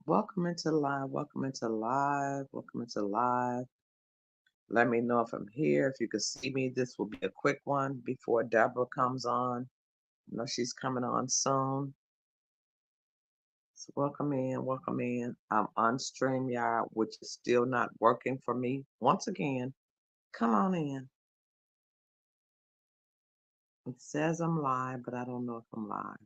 Welcome into live. Welcome into live. Welcome into live. Let me know if I'm here. If you can see me, this will be a quick one before Deborah comes on. I know she's coming on soon. So welcome in. Welcome in. I'm on StreamYard, which is still not working for me. Once again, come on in. It says I'm live, but I don't know if I'm live.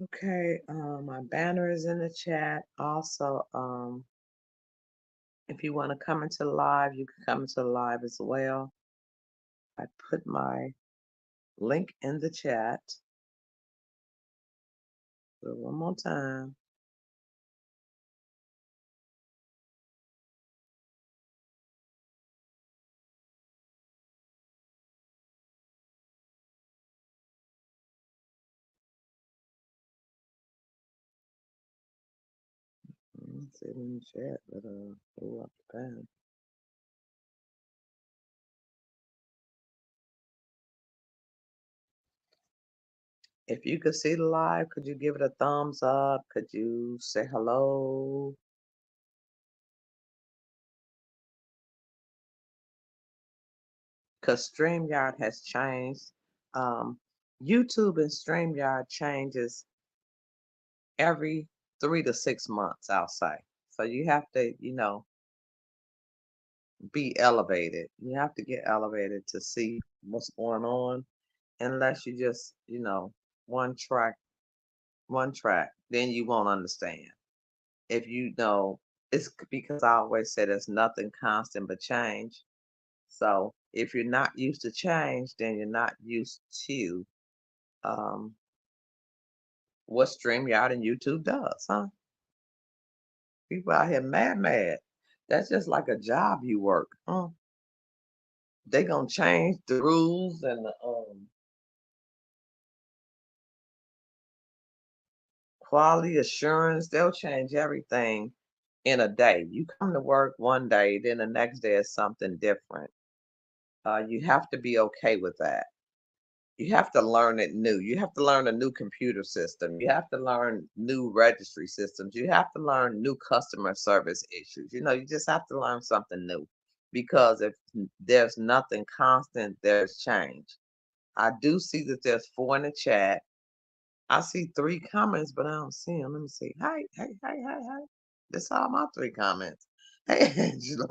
Okay, my banner is in the chat. Also, if you want to come into live, you can come into live as well. I put my link in the chat. So one more time. It's in the chat, but pull up the pen. If you could see the live, could you give it a thumbs up? Could you say hello? Because StreamYard has changed. Um, YouTube and StreamYard changes every 3 to 6 months, I'll say. So you have to, be elevated. You have to get elevated to see what's going on, unless you just, one track, one track, then you won't understand. If you know, it's because I always say there's nothing constant but change. So if you're not used to change, then you're not used to um, what StreamYard and YouTube does, huh? People out here mad. That's just like a job you work, huh? They gonna change the rules and the quality assurance. They'll change everything in a day. You come to work one day, then the next day is something different. You have to be okay with that. You have to learn it new. You have to learn a new computer system. You have to learn new registry systems. You have to learn new customer service issues. You just have to learn something new, because if there's nothing constant, there's change. I do see that there's 4 in the chat. I see 3 comments, but I don't see them. Let me see. Hey. That's all my 3 comments. Hey, Angela.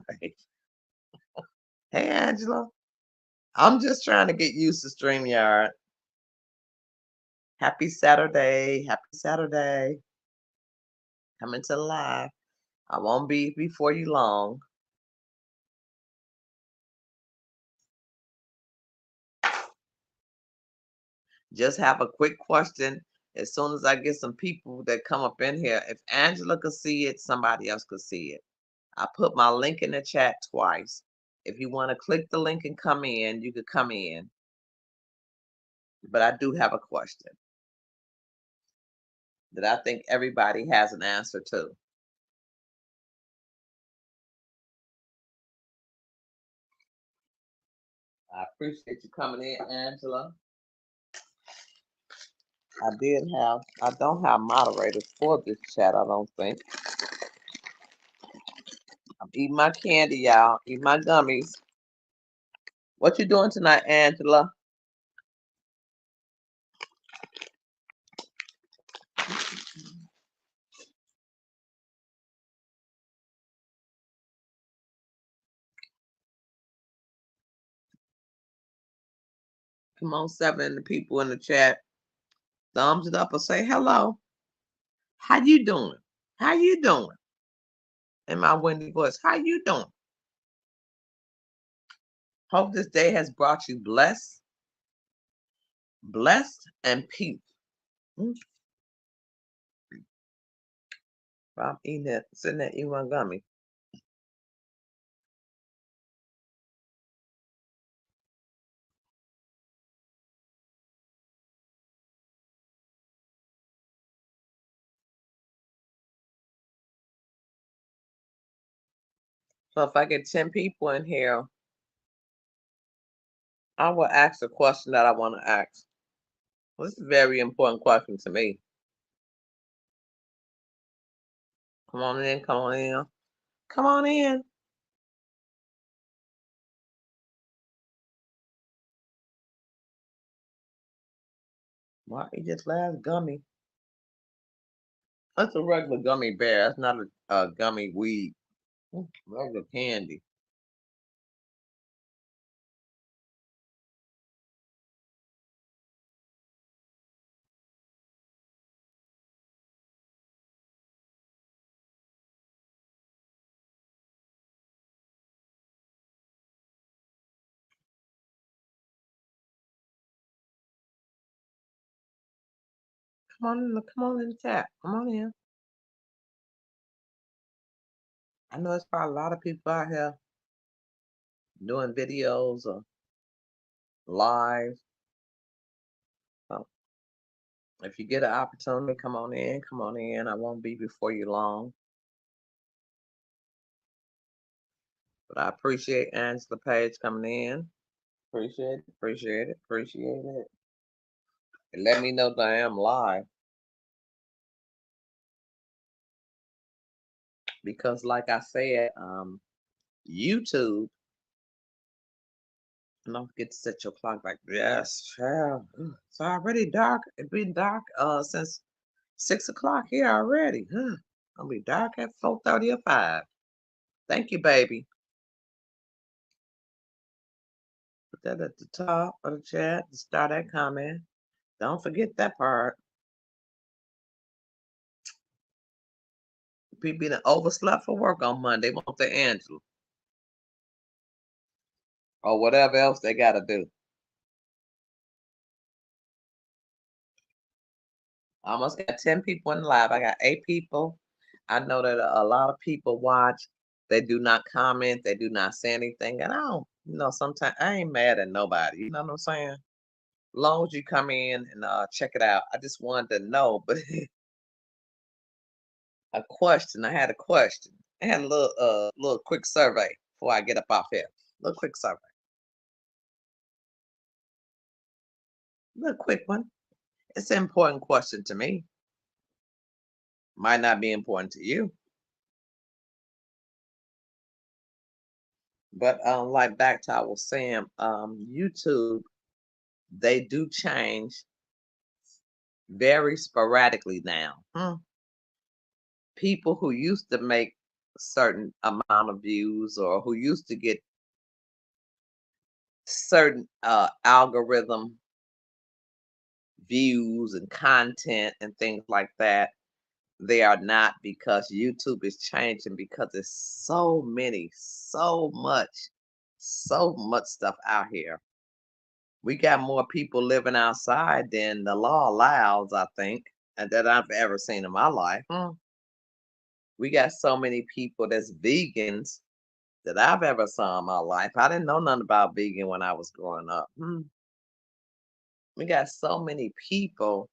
Hey, Angela. I'm just trying to get used to StreamYard. Happy Saturday. Happy Saturday. Coming to live. I won't be before you long. Just have a quick question. As soon as I get some people that come up in here, if Angela could see it, somebody else could see it. I put my link in the chat twice. If you want to click the link and come in, you could come in. But I do have a question that I think everybody has an answer to. I appreciate you coming in, Angela. I don't have moderators for this chat, I don't think. I'm eating my candy, y'all. Eat my gummies. What you doing tonight, Angela? Come on, 7 of the people in the chat. Thumbs it up or say hello. How you doing? How you doing? In my windy voice, how you doing? Hope this day has brought you blessed and peace. Mm, I'm eating it, sitting there eating one gummy. So if I get 10 people in here, I will ask the question that I want to ask. Well, this is a very important question to me. Come on in, come on in, come on in. Why you just last gummy? That's a regular gummy bear. That's not a gummy weed. Regular candy. Come on in the chat. Come on in. I know it's probably a lot of people out here doing videos or live. So if you get an opportunity, come on in. Come on in. I won't be before you long. But I appreciate Angela Page coming in. Appreciate it. Appreciate it. Appreciate it. And let me know that I am live. Because like I said, YouTube, and don't forget to set your clock back. Yes, child. It's already dark. It's been dark since 6 o'clock here already. It'll be dark at 4:30 or 5. Thank you, baby. Put that at the top of the chat to start that comment. Don't forget that part. People that overslept for work on Monday want the Angela or whatever else they got to do. I almost got 10 people in the live. I got 8 people. I know that a lot of people watch. They do not comment. They do not say anything. And I don't, sometimes I ain't mad at nobody. You know what I'm saying? Long as you come in and check it out. I just wanted to know, but a question. I had a question. I had a little quick survey before I get up off here. Little quick survey. Little quick one. It's an important question to me. Might not be important to you. But like back to I was saying, YouTube, they do change very sporadically now. People who used to make a certain amount of views or who used to get certain algorithm views and content and things like that, they are not, because YouTube is changing, because there's so much stuff out here. We got more people living outside than the law allows, I think, and that I've ever seen in my life. We got so many people that's vegans that I've ever saw in my life. I didn't know nothing about vegan when I was growing up. We got so many people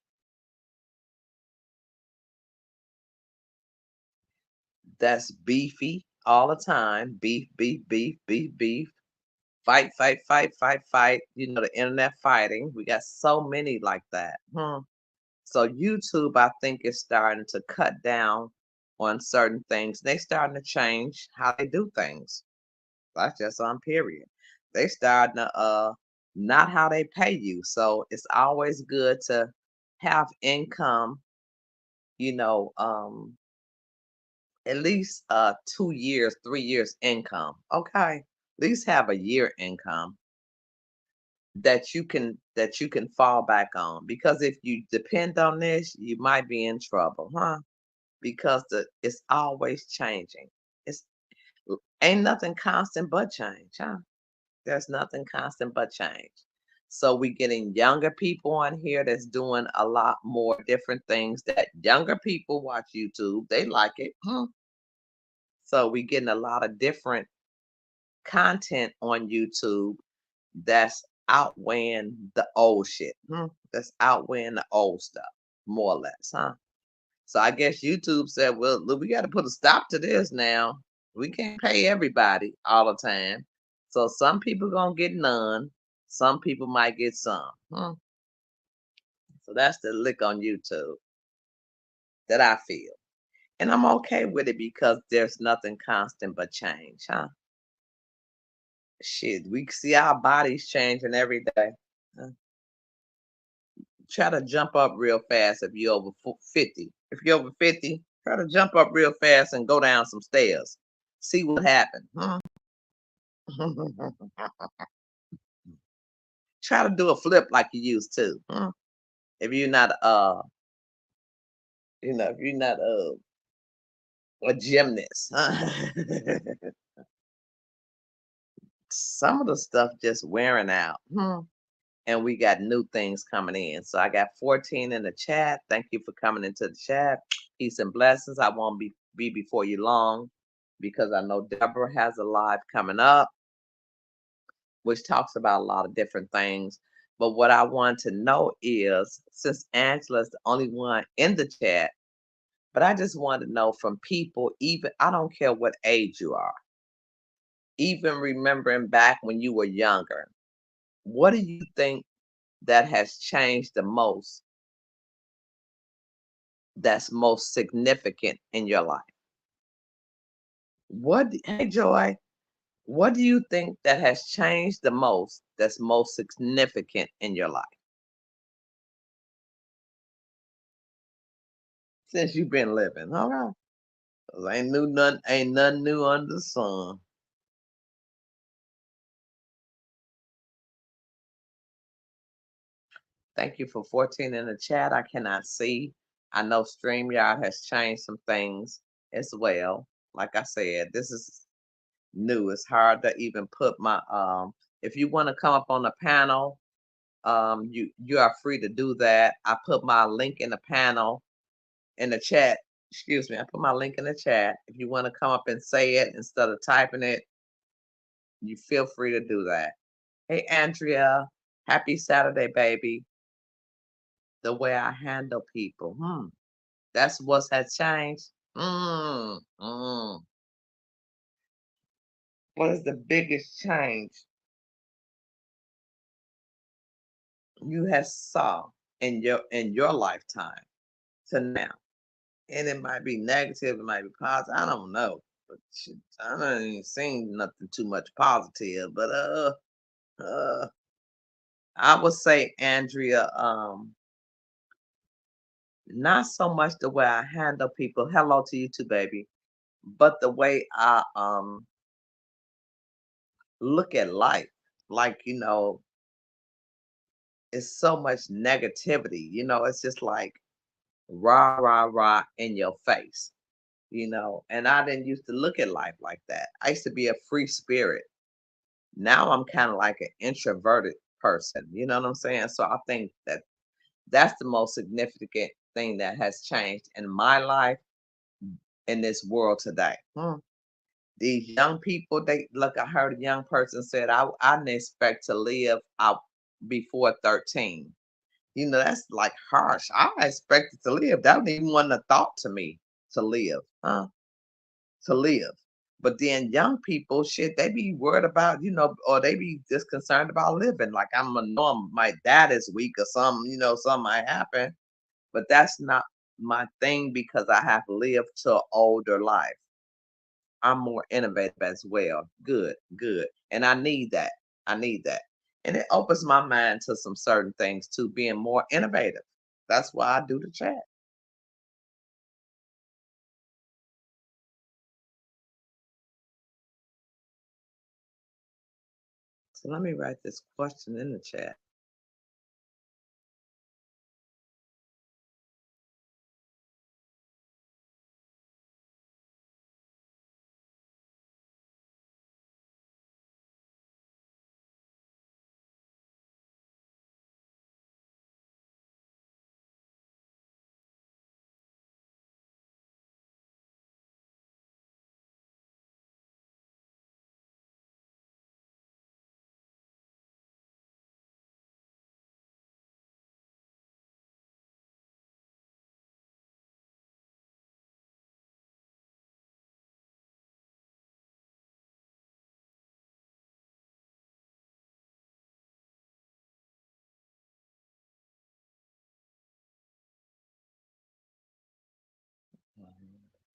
that's beefy all the time. Beef, beef, beef, beef, beef. Fight, fight, fight, fight, fight. The internet fighting. We got so many like that. So YouTube, I think, is starting to cut down on certain things. They starting to change how they do things. That's just on period. They starting to not how they pay you. So it's always good to have income, you know, at least 2 years, 3 years income. Okay. At least have a year income that you can fall back on. Because if you depend on this, you might be in trouble, huh? because it's always changing. It's ain't nothing constant but change, huh? There's nothing constant but change. So we getting younger people on here that's doing a lot more different things that younger people watch YouTube. They like it. So we getting a lot of different content on YouTube that's outweighing the old shit. That's outweighing the old stuff, more or less, huh? So I guess YouTube said, well, look, we got to put a stop to this now. We can't pay everybody all the time. So some people gonna get none. Some people might get some. So that's the lick on YouTube that I feel. And I'm okay with it because there's nothing constant but change, huh? Shit, we see our bodies changing every day. huh? Try to jump up real fast if you're over 50. If you're over 50, try to jump up real fast and go down some stairs. See what happens. Try to do a flip like you used to. If you're not if you're not a gymnast. Some of the stuff just wearing out. And we got new things coming in. So I got 14 in the chat. Thank you for coming into the chat. Peace and blessings. I won't be before you long because I know Deborah has a live coming up, which talks about a lot of different things. But what I want to know is, since Angela's the only one in the chat, but I just want to know from people, even I don't care what age you are, even remembering back when you were younger, what do you think that has changed the most, that's most significant in your life? Hey Joy, what do you think that has changed the most, that's most significant in your life since you've been living? All right. 'Cause ain't nothing new under the sun. Thank you for 14 in the chat. I cannot see. I know StreamYard has changed some things as well. Like I said, this is new. It's hard to even put my if you want to come up on the panel, you are free to do that. I put my link in the panel in the chat. Excuse me, I put my link in the chat. If you want to come up and say it instead of typing it, you feel free to do that. Hey Andrea, happy Saturday, baby. The way I handle people. That's what has changed. What is the biggest change you have saw in your lifetime to now? And it might be negative, it might be positive. I don't know. But shit, I don't even seen nothing too much positive. But uh I would say, Andrea, not so much the way I handle people. Hello to you too, baby. But the way I look at life. Like, it's so much negativity. It's just like rah, rah, rah in your face. And I didn't used to look at life like that. I used to be a free spirit. Now I'm kind of like an introverted person. You know what I'm saying? So I think that that's the most significant thing that has changed in my life in this world today. These young people, they look. I heard a young person said, "I didn't expect to live out before 13." That's like harsh. I expected to live. That wasn't even one a thought to me to live, huh? To live. But then young people, shit, they be worried about, or they be just concerned about living. Like I'm gonna know my dad is weak or something, something might happen. But that's not my thing because I have lived to an older life. I'm more innovative as well. Good, good. And I need that. I need that. And it opens my mind to some certain things too, being more innovative. That's why I do the chat. So let me write this question in the chat.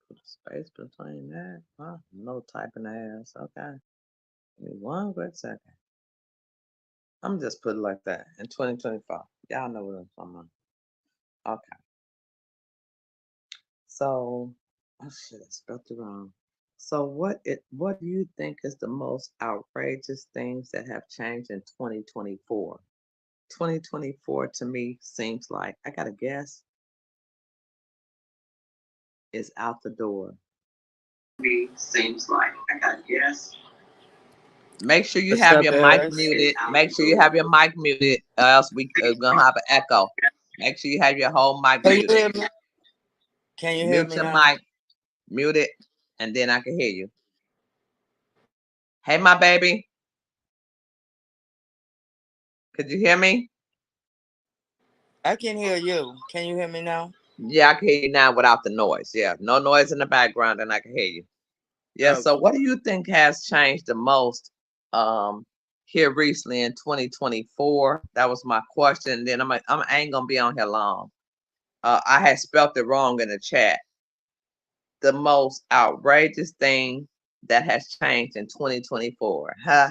Put a space between that. Huh? No typing ass. Okay. Give me one quick second. I'm just put it like that. In 2025. Y'all know what I'm talking about. Okay. So, oh shit, I spelled it wrong. So what do you think is the most outrageous things that have changed in 2024? 2024 to me seems like I gotta guess is out the door. Me seems like I gotta guess. Make sure you What's have up, your mic Eris? muted. Make sure you have your mic muted, or else we are gonna have an echo. Make sure you have your whole mic Can you muted. hear me? Can you hear Mute me your now? mic, mute it, and then I can hear you. Hey, my baby, could you hear me? I can hear you. Can you hear me now? Yeah, I can hear you now without the noise. Yeah, no noise in the background, and I can hear you. Yeah. So, Okay. what do you think has changed the most um here recently in 2024? That was my question. Then I ain't gonna be on here long. I had spelt it wrong in the chat. The most outrageous thing that has changed in 2024, huh?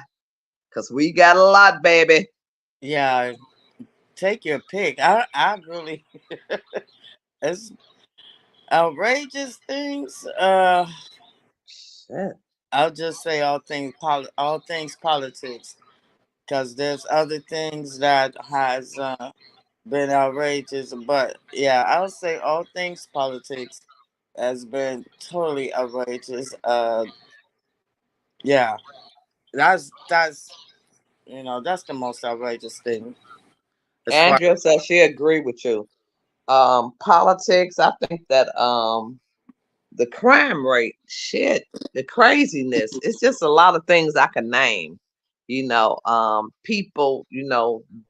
Because we got a lot, baby. Yeah, take your pick. I really, it's outrageous things. Shit. I'll just say all things politics, because there's other things that has been outrageous. But yeah, I'll say all things politics has been totally outrageous. Yeah, that's that's the most outrageous thing as far. Andrea says she agree with you. Politics, I think that the crime rate, shit, the craziness. It's just a lot of things I can name. People,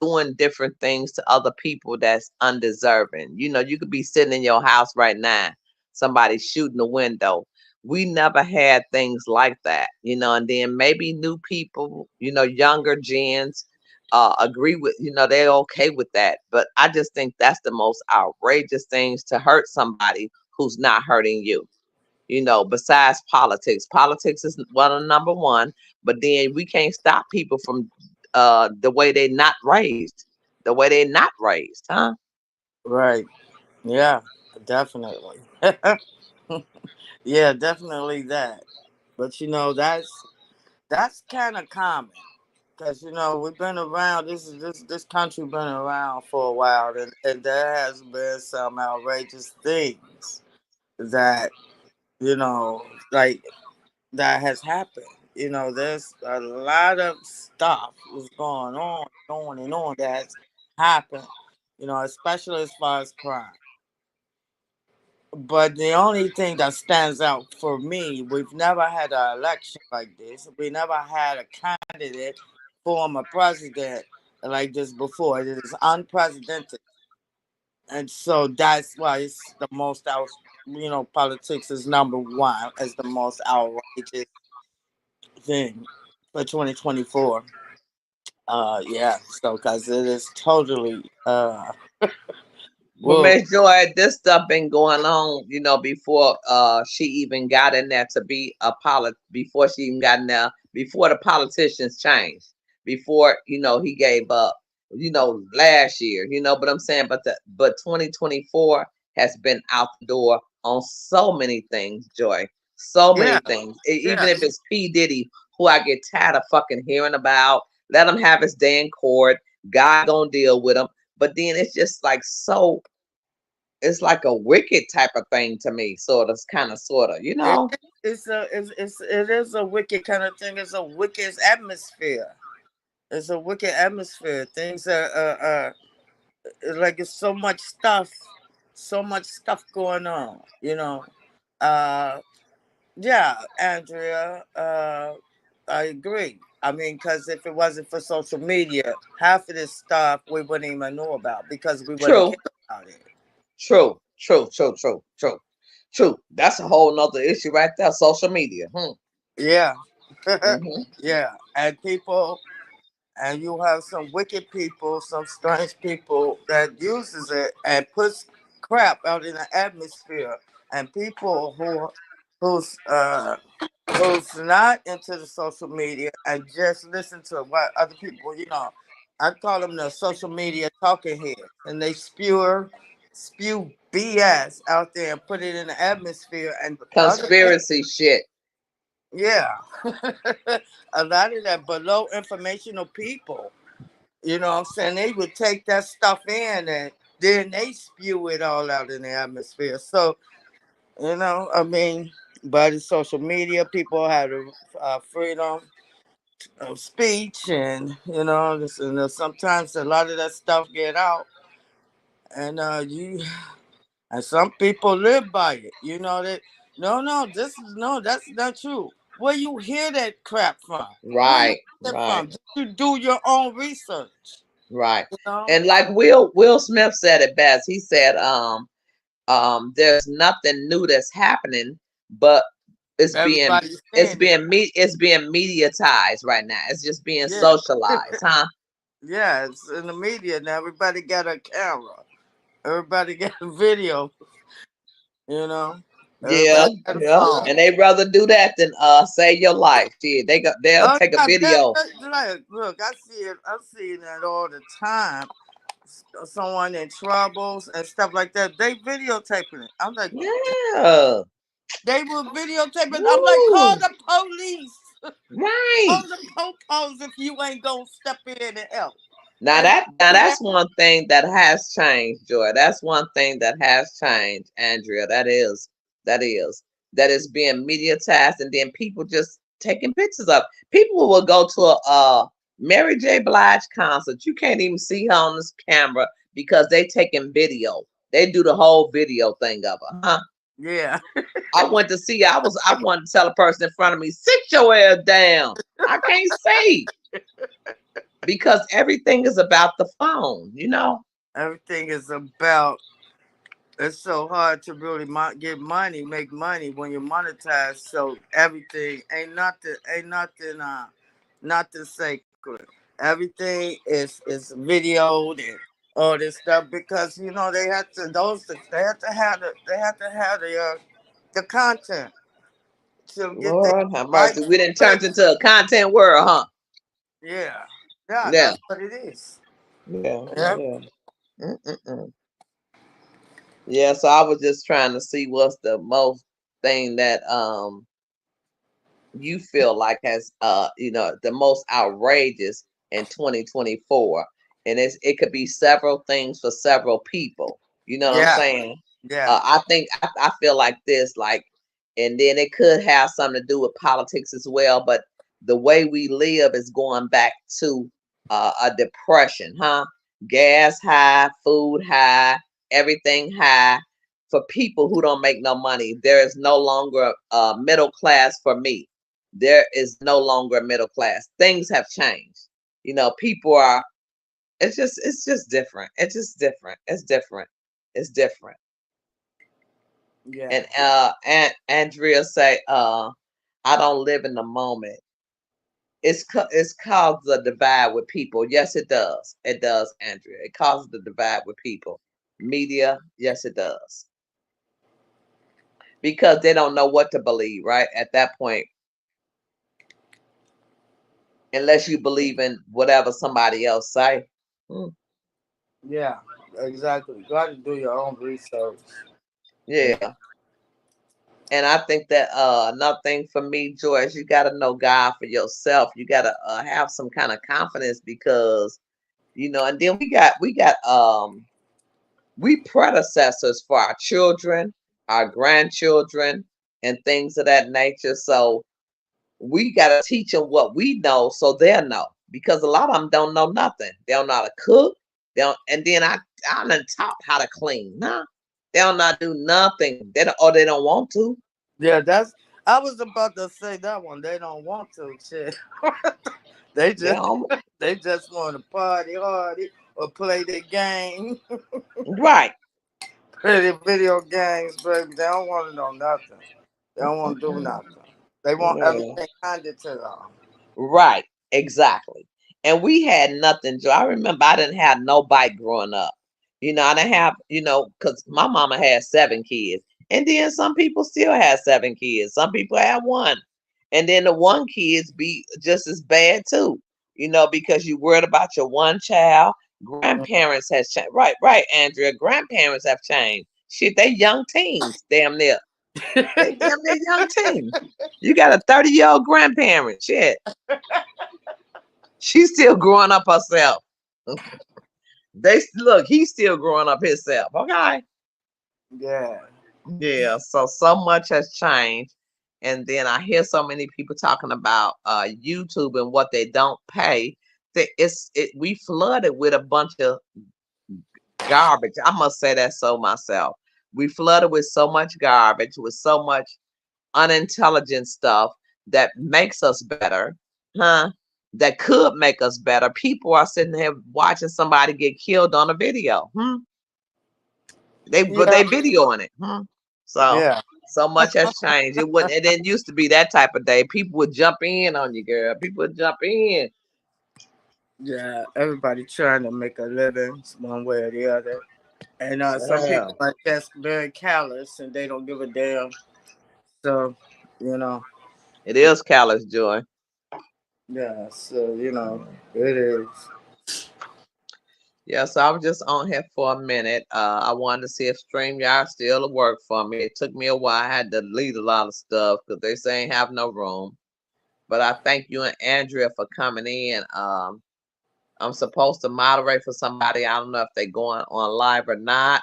doing different things to other people that's undeserving. You could be sitting in your house right now, somebody shooting the window. We never had things like that, and then maybe new people, younger gens, agree with, they're okay with that. But I just think that's the most outrageous things to hurt somebody who's not hurting you, besides politics. Politics is one of number one, but then we can't stop people from the way they're not raised, the way they're not raised, huh? Right. Yeah, definitely. Yeah, definitely that. But that's kind of common because we've been around. This country been around for a while, and there has been some outrageous things that like that has happened. There's a lot of stuff is going and on that's happened. Especially as far as crime. But the only thing that stands out for me, we've never had an election like this. We never had a candidate form a president like this before. It is unprecedented, and so that's why it's the most out. Politics is number one as the most outrageous thing for 2024. Yeah. So because it is totally But well, Miss Joy, this stuff been going on, before she even got in there to be a before she even got in there, before the politicians changed, before he gave up, last year, but I'm saying, but 2024 has been out the door on so many things, Joy, so yeah, many things. Even yeah. if it's P Diddy, who I get tired of fucking hearing about, let him have his day in court. God gonna deal with him. But then it's just like so, it's like a wicked type of thing to me, sort of, It, it is a wicked kind of thing. It's a wicked atmosphere. It's a wicked atmosphere. Things are like it's so much stuff going on. Uh, yeah, Andrea. I agree. I mean, because if it wasn't for social media, half of this stuff we wouldn't even know about because we wouldn't true, care about it. true, true, true, true, true, true. That's a whole nother issue right there. Social media. Yeah, Hmm. yeah, and you have some wicked people, some strange people that uses it and puts crap out in the atmosphere. and people who's who's not into the social media and just listen to what other people, I call them the social media talking heads, and they spew BS out there and put it in the atmosphere, and other people, Conspiracy shit. yeah, a lot of that below informational people, what I'm saying, they would take that stuff in and then they spew it all out in the atmosphere. So, I mean, but it's social media, people have the freedom of speech, and sometimes a lot of that stuff get out, and and some people live by it. That no, that's not true. Where you hear that crap from? Where you Right, hear that right, from? Did you do your own research? right. You know, And like Will Smith said it best. He said, there's nothing new that's happening, but it's being everybody's saying it. it's being mediatized right now. It's just being Yeah, socialized, huh? yeah. It's in the media now. Everybody got a camera. Everybody got a video. You know, Yeah, everybody got a yeah. phone. And they'd rather do that than save your life. Shit, they'll Oh take a yeah, video. like, look, I see it. I see that all the time. Someone in troubles and stuff like that, they videotaping it. I'm like, Yeah. they were videotaping. I'm like, call Woo. the police. Right. Call the po-pos if you ain't gonna step in and help. Now And do that. that's one thing that has changed, Joy. That's one thing that has changed, Andrea. That is that is being mediatized, and then people just taking pictures of. People will go to a Mary J. Blige concert. You can't even see her on this camera because they taking video. They do the whole video thing of her. Huh? Yeah, I went to see. I wanted to tell a person in front of me, sit your ass down. I can't see because everything is about the phone. everything is about. It's so hard to really get money, make money when you're monetized. So everything nothing sacred. Everything is videoed and all this stuff because they have to the content to get their Lord have mercy. likes We and didn't turn clicks. into a content world, huh? Yeah, yeah, Yeah. that's what it is. Yeah. Yeah, Yeah. Mm-mm-mm. Yeah. So I was just trying to see what's the most thing that you feel like has the most outrageous in 2024, and it could be several things for several people. You know what I'm yeah, saying? yeah, I think I feel like this, like, and then it could have something to do with politics as well. But the way we live is going back to a depression, huh? Gas high, food high, everything high. For people who don't make no money, there is no longer a middle class for me. There is no longer a middle class. Things have changed. People are. It's just different. It's just different. It's different. It's different. yeah, And Andrea say, I don't live in the moment. It's caused the divide with people. Yes, it does. It does, Andrea. It causes the divide with people. Media, yes, it does. Because they don't know what to believe, right? At that point, unless you believe in whatever somebody else say. Hmm. yeah. Exactly. You got to do your own research. Yeah. And I think that another thing for me, George, you got to know God for yourself. You got to have some kind of confidence because and then we predecessors for our children, our grandchildren, and things of that nature. So we got to teach them what we know so they'll know because a lot of them don't know nothing. They don't know how to cook. They don't, and then I done taught how to clean. Nah, they don't know how to do nothing. They don't want to. Yeah, I was about to say that one. They don't want to. Shit. they They just don't, they just want to party hardy or play the game, right. play the video games, baby. They don't want to know nothing. They don't want to do Mm-mm. nothing. They want Yeah. everything handed to them. Right, exactly. And we had nothing. I remember I didn't have no bike growing up. I didn't have, because my mama had 7 kids, And then some people still have 7 kids. Some people have one. And then the one kids be just as bad too. Because you worried about your one child. Grandparents has changed. Right, right, Andrea. Grandparents have changed. Shit, they young teens, damn near. They damn near young teens. You got a 30-year-old grandparent. Shit. She's still growing up herself. He's still growing up himself. Okay. Yeah. Yeah, so much has changed. And then I hear so many people talking about YouTube and what they don't pay. We flooded with a bunch of garbage. I must say that so myself. We flooded with so much garbage, with so much unintelligent stuff that makes us better, huh? That could make us better. People are sitting there watching somebody get killed on a video. They Yeah. videoing it. So Yeah. so much has changed. It didn't used to be that type of day. People would jump in on you, girl. People would jump in. Yeah. Everybody trying to make a living one way or the other. And some Yeah. people are just very callous and they don't give a damn. So, you know, It is callous, Joy. yeah. So, it is. Yeah, so I was just on here for a minute. I wanted to see if StreamYard still work for me. It took me a while. I had to delete a lot of stuff because they say ain't have no room. But I thank you and Andrea for coming in. I'm supposed to moderate for somebody. I don't know if they're going on live or not,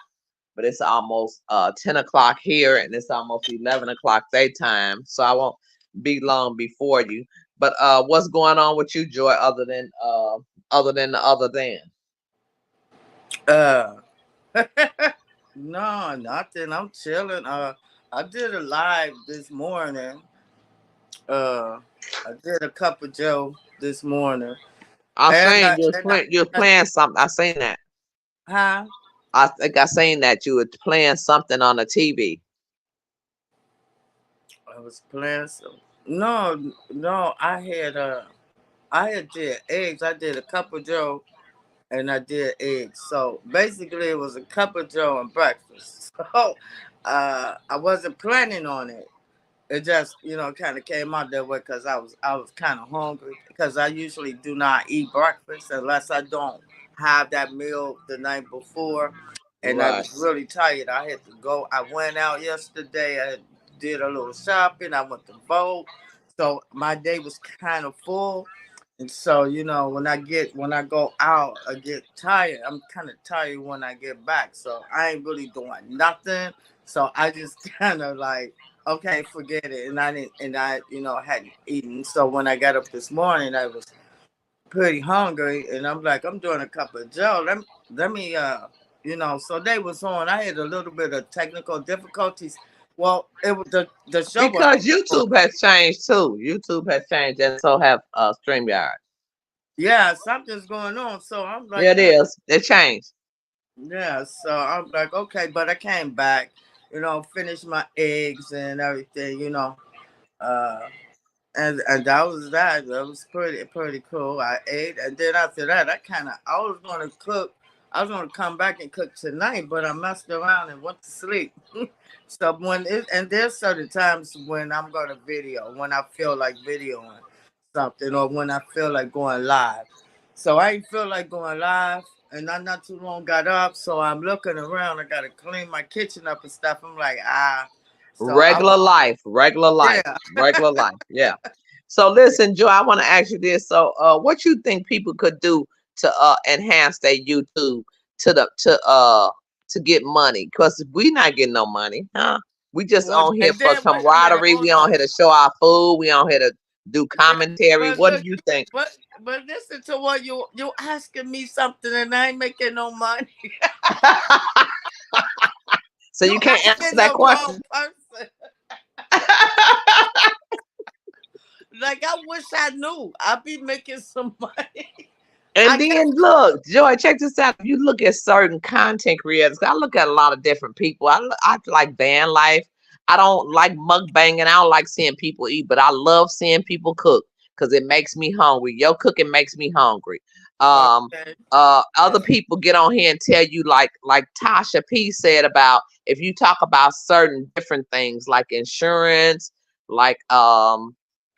but it's almost 10 o'clock here and it's almost 11 o'clock daytime. So I won't be long before you. But what's going on with you, Joy, other than the other than? Uh, no, nothing. I'm chilling. I did a live this morning. I did a cup of Joe this morning, I'm and saying you're playing something. I seen that. huh? I think I seen that you were playing something on the TV. I was playing some. No, no. I had did eggs. I did a cup of Joe, and I did eggs. So basically, it was a cup of Joe and breakfast. So, I wasn't planning on it. It just kind of came out that way because I was kind of hungry because I usually do not eat breakfast unless I don't have that meal the night before, and I Right. was really tired. I had to go. I went out yesterday. I did a little shopping. I went to vote, so my day was kind of full. And so when I go out, I get tired. I'm kind of tired when I get back, so I ain't really doing nothing. So I just kind of like, okay, forget it. And I hadn't eaten. So when I got up this morning, I was pretty hungry, and I'm like, I'm doing a cup of Joe. Let me. So they was on. I had a little bit of technical difficulties. Well, it was the show was Because on. YouTube has changed too. YouTube has changed, and so have StreamYard. Yeah, something's going on. So I'm like, Yeah, it is. It changed. yeah. So I'm like, okay, but I came back, finished my eggs and everything, uh, and that was that. That was pretty cool. I ate, and then after that, I was gonna cook. I was gonna come back and cook tonight, but I messed around and went to sleep. So and there's certain times when I'm gonna video when I feel like videoing something or when I feel like going live. So I ain't feel like going live, and I not too long got up, so I'm looking around. I gotta clean my kitchen up and stuff. I'm like, ah. So I Regular life, regular life, yeah. regular life. Yeah. So listen, Joe, I want to ask you this. So, what you think people could do to enhance their YouTube to get money? Because we not getting no money, huh? We just Well, on here and for then wait a minute, camaraderie. hold We on on. here to show our food. We on here to do Yeah, commentary. but What do look, you think? but listen to what you asking me something and I ain't making no money. So You you can't answer asking that the wrong question. person. Like I wish I knew. I'd be making some money. I And got then look, Joy, check this out. If you look at certain content creators, I look at a lot of different people. I like van life. I don't like mukbanging. I don't like seeing people eat, but I love seeing people cook because it makes me hungry. Your cooking makes me hungry. Okay. Other people get on here and tell you like Tasha P said about if you talk about certain different things like insurance, like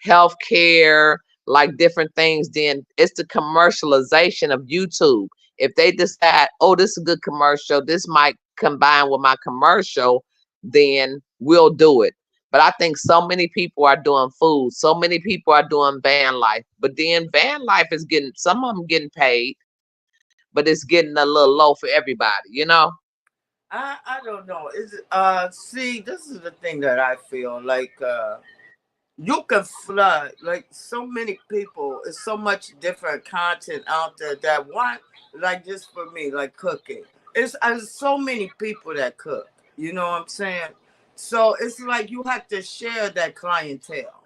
healthcare, like different things, then it's the commercialization of YouTube. If they decide, oh, this is a good commercial, this might combine with my commercial, then we'll do it. But I think so many people are doing food, so many people are doing van life. But then van life is getting, some of them getting paid, but it's getting a little low for everybody, you know? I don't know. Is it see, this is the thing that I feel like you can flood like so many people. It's so much different content out there that want, like just for me, like cooking. It's so many people that cook. You know what I'm saying? So it's like you have to share that clientele.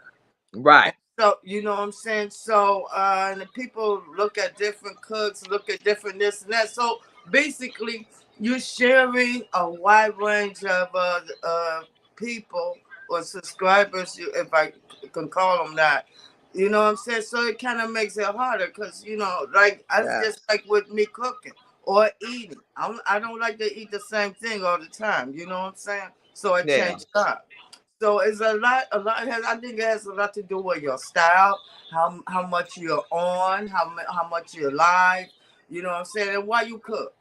Right. So you know what I'm saying. So and the people look at different cooks, look at different this and that. So basically, you're sharing a wide range of people or subscribers, if I can call them that. You know what I'm saying. So it kind of makes it harder because you know, like I just Yes. like with me cooking or eating. I don't like to eat the same thing all the time. You know what I'm saying. So I Yeah. change up. So it's I think it has a lot to do with your style, how much you're on, how much you're live, you know what I'm saying, and why you cook.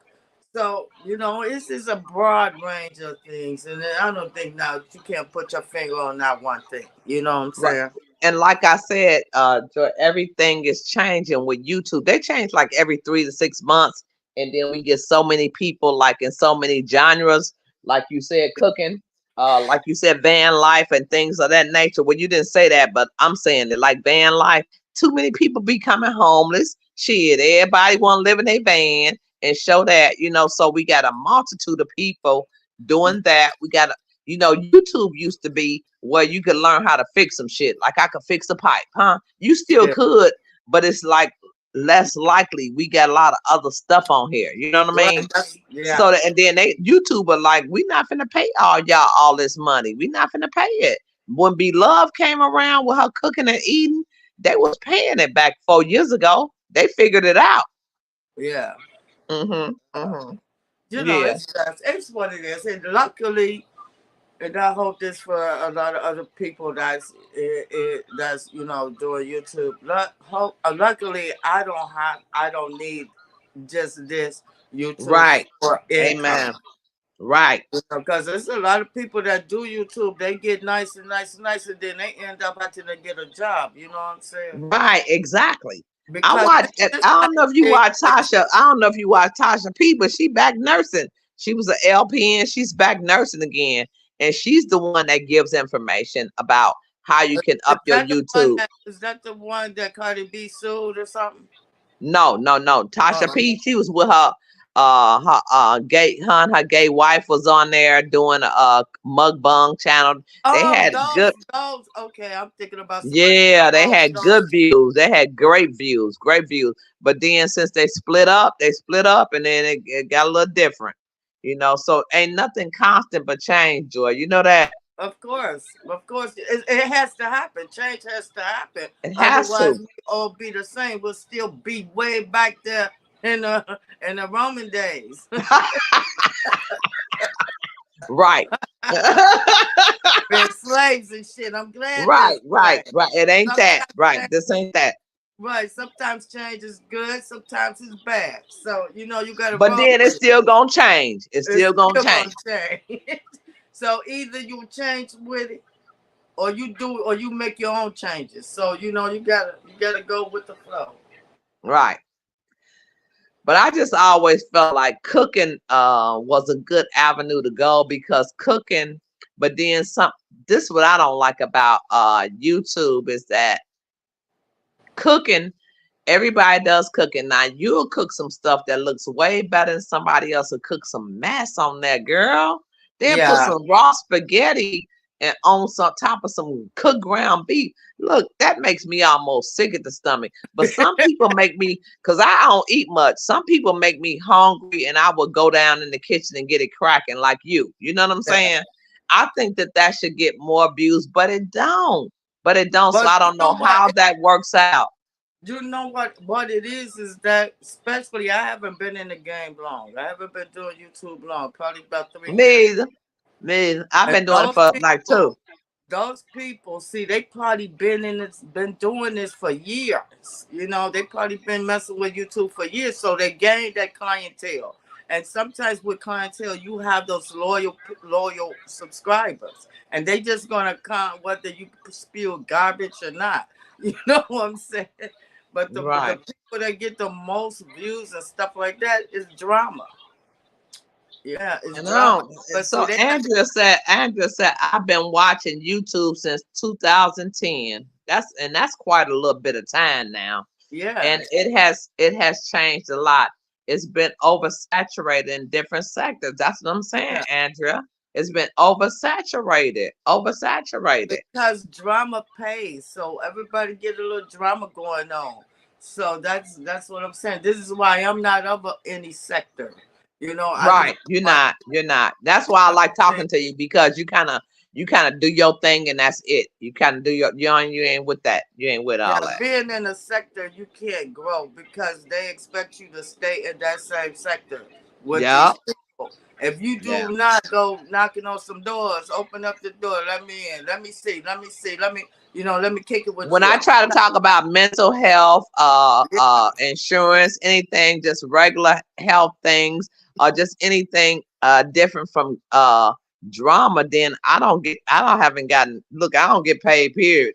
So, you know, it's just a broad range of things. And I don't think now you can't put your finger on that one thing. You know what I'm Right. saying? And like I said, Joy, everything is changing with YouTube. They change like every 3 to 6 months. And then we get so many people like in so many genres, like you said, cooking, like you said, van life and things of that nature. Well, you didn't say that, but I'm saying it like van life. Too many people becoming homeless. Shit, everybody want to live in a van and show that, you know, so we got a multitude of people doing that. We got YouTube used to be where you could learn how to fix some shit. Like I could fix a pipe, huh? You still Yeah. could, but it's like less likely. We got a lot of other stuff on here. You know what I Right. mean? Yeah. So and then YouTube are like, we not finna pay all y'all all this money. We not finna pay it. When Be Love came around with her cooking and eating, they was paying it back 4 years ago. They figured it out. Yeah. Mm-hmm. Mm-hmm. You know, Yeah. it's what it is. And luckily, and I hope this for a lot of other people that's you know doing YouTube. Luckily, I don't need just this YouTube Right. for income. Amen. Right. Because there's a lot of people that do YouTube. They get nice and nice and nice, and then they end up having to get a job. You know what I'm saying? Right, exactly. I Because watch. And it's I like don't know if you watch Tasha. I don't know if you watch Tasha P, but she back nursing. She was an LPN. She's back nursing again, and she's the one that gives information about how you can is up your that the one YouTube. that Cardi B sued or something? No, no, no. Tasha Uh, P. She was with her gay wife was on there doing a mukbang channel. They oh, had good. those. Okay, I'm thinking about somebody. Yeah, they Oh, had good those. views. They had great views, great views. But then since they split up, and then it got a little different, you know. So ain't nothing constant but change, Joy. You know that Of course, it has to happen. Change has to happen. it has Otherwise, to. we all be the same. We'll still be way back there in the Roman days. Right. Being slaves and shit. I'm glad Right, this right, way. right. It ain't that. Sometimes Right. change, This ain't that. right. Sometimes change is good. Sometimes it's bad. So you know you got to But roll then it's with it. still gonna change. It's It's still gonna still change. gonna change. So either you change with it, or or you make your own changes. So you know you gotta go with the flow. Right. But I just always felt like cooking was a good avenue to go because cooking, but then some this what I don't like about YouTube is that cooking, everybody does cooking. Now you'll cook some stuff that looks way better than somebody else will cook some mess on that girl. Then put Yeah. some raw spaghetti and on some top of some cooked ground beef. Look, that makes me almost sick at the stomach. But some people make me, because I don't eat much. Some people make me hungry, and I will go down in the kitchen and get it cracking like you. You know what I'm Yeah. saying? I think that that should get more views, but it don't. But it don't. So But I you don't know know what? how that works out. You know what it is that especially I haven't been in the game long. I haven't been doing YouTube long, probably about 3 years. Me, me. I've And been doing it for like two. those people, see, they probably been doing this for years. You know, they probably been messing with YouTube for years, so they gained that clientele. And sometimes with clientele, you have those loyal subscribers, and they just gonna come whether you spew garbage or not. You know what I'm saying? But the Right. people that get the most views and stuff like that is drama. Yeah, it's And drama. But see, so they got Andrea said, I've been watching YouTube since 2010. That's quite a little bit of time now. yeah. And it has changed a lot. It's been oversaturated in different sectors. That's what I'm saying, Yeah. Andrea. It's been oversaturated. Oversaturated. Because drama pays, so everybody get a little drama going on. So that's what I'm saying. This is why I'm not of any sector. You know, I just Right. You're watch not. You're not. That's why I like things. talking to you because you kind of do your thing and that's it. You kind of do you ain't with that. You ain't with Yeah, all that. being in a sector you can't grow because they expect you to stay in that same sector with Yeah. these people. If you Yeah. do not go knocking on some doors, open up the door, let me in, let me see, let me kick it with When you. I try to talk about mental health, insurance, anything, just regular health things, or just anything different from drama, then I don't get paid, period.